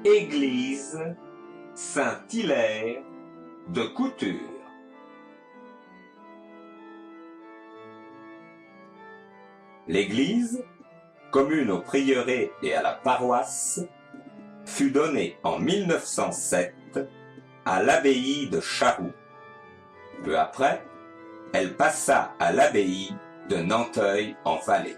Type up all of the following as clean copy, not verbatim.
Église Saint-Hilaire de Couture. L'église, commune au prieuré et à la paroisse, fut donnée en 1907 à l'abbaye de Charroux. Peu après, elle passa à l'abbaye de Nanteuil-en-Vallée.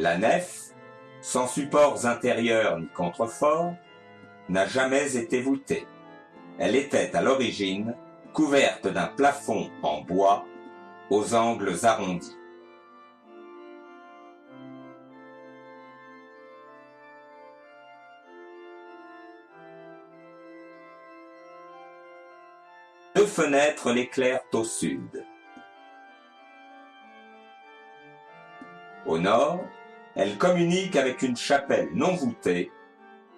La nef, sans supports intérieurs ni contreforts, n'a jamais été voûtée. Elle était à l'origine couverte d'un plafond en bois aux angles arrondis. Deux fenêtres l'éclairent au sud. Au nord, elle communique avec une chapelle non voûtée,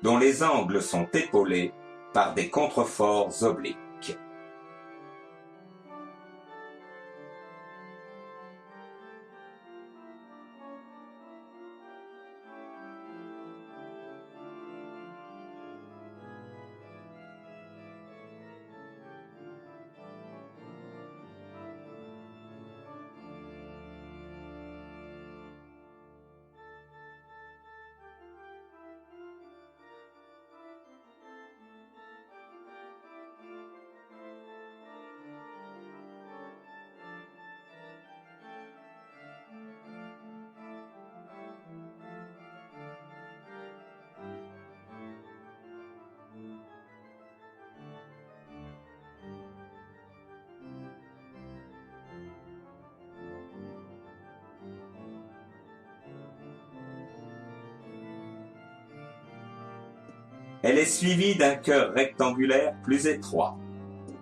dont les angles sont épaulés par des contreforts obliques. Elle est suivie d'un chœur rectangulaire plus étroit,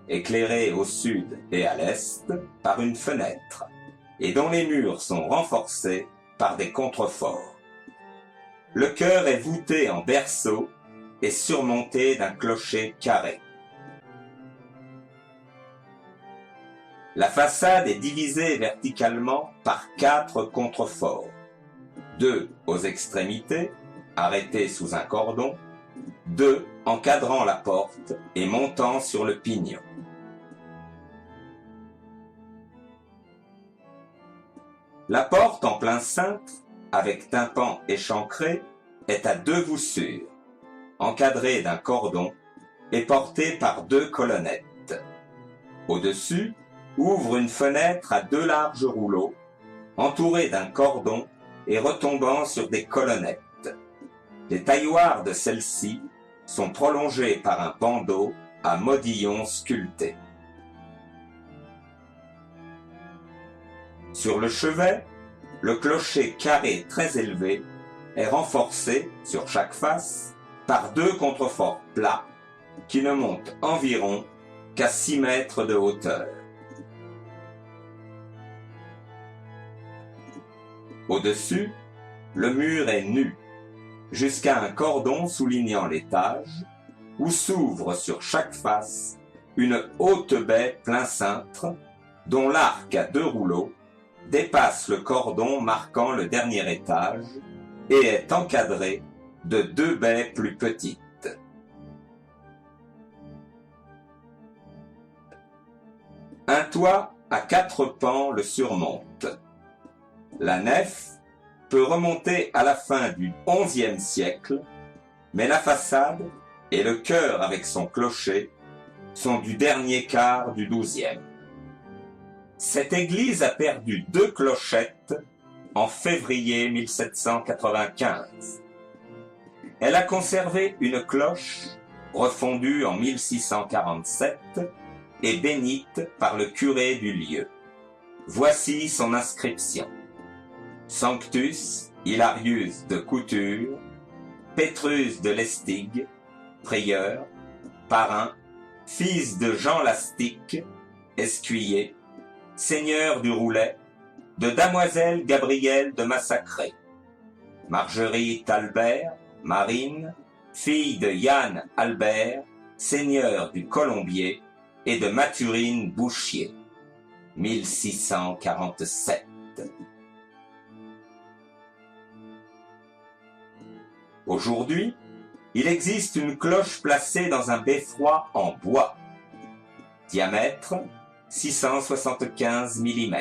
éclairé au sud et à l'est par une fenêtre, et dont les murs sont renforcés par des contreforts. Le chœur est voûté en berceau et surmonté d'un clocher carré. La façade est divisée verticalement par 4 contreforts, 2 aux extrémités, arrêtés sous un cordon, 2 encadrant la porte et montant sur le pignon. La porte en plein cintre, avec tympan échancré, est à 2 voussures, encadrée d'un cordon et portée par 2 colonnettes. Au-dessus, ouvre une fenêtre à 2 larges rouleaux, entourée d'un cordon et retombant sur des colonnettes. Les tailloirs de celle-ci sont prolongés par un bandeau à modillons sculptés. Sur le chevet, le clocher carré très élevé est renforcé sur chaque face par 2 contreforts plats qui ne montent environ qu'à 6 mètres de hauteur. Au-dessus, le mur est nu, jusqu'à un cordon soulignant l'étage, où s'ouvre sur chaque face une haute baie plein cintre, dont l'arc à 2 rouleaux dépasse le cordon marquant le dernier étage et est encadré de 2 baies plus petites. Un toit à 4 pans le surmonte. La nef peut remonter à la fin du XIe siècle, mais la façade et le chœur avec son clocher sont du dernier quart du XIIe. Cette église a perdu 2 clochettes en février 1795. Elle a conservé une cloche refondue en 1647 et bénite par le curé du lieu. Voici son inscription. Sanctus Hilarius de Couture, Pétrus de Lestig, prieur, parrain, fils de Jean Lastic, escuyer, seigneur du Roulet, de Damoiselle Gabrielle de Massacré, Marguerite Albert, marine, fille de Yann Albert, seigneur du Colombier et de Mathurine Bouchier, 1647. Aujourd'hui, il existe une cloche placée dans un beffroi en bois. Diamètre 675 mm.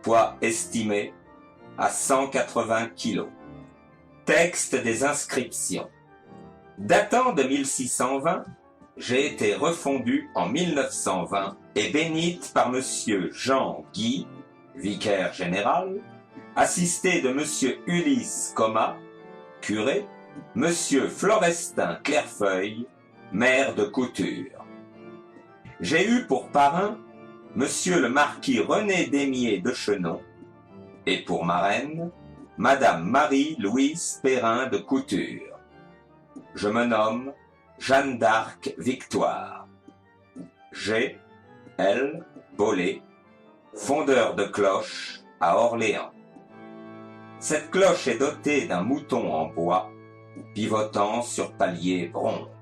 Poids estimé à 180 kg. Texte des inscriptions. Datant de 1620, j'ai été refondue en 1920 et bénite par monsieur Jean Guy, vicaire général, assisté de monsieur Ulysse Comas, curé, monsieur Florestin Clairefeuille, maire de Couture. J'ai eu pour parrain monsieur le marquis René Démier de Chenon et pour marraine madame Marie-Louise Perrin de Couture. Je me nomme Jeanne d'Arc Victoire. G. L. Bollé, fondeur de cloche à Orléans. Cette cloche est dotée d'un mouton en bois, pivotant sur palier bronze.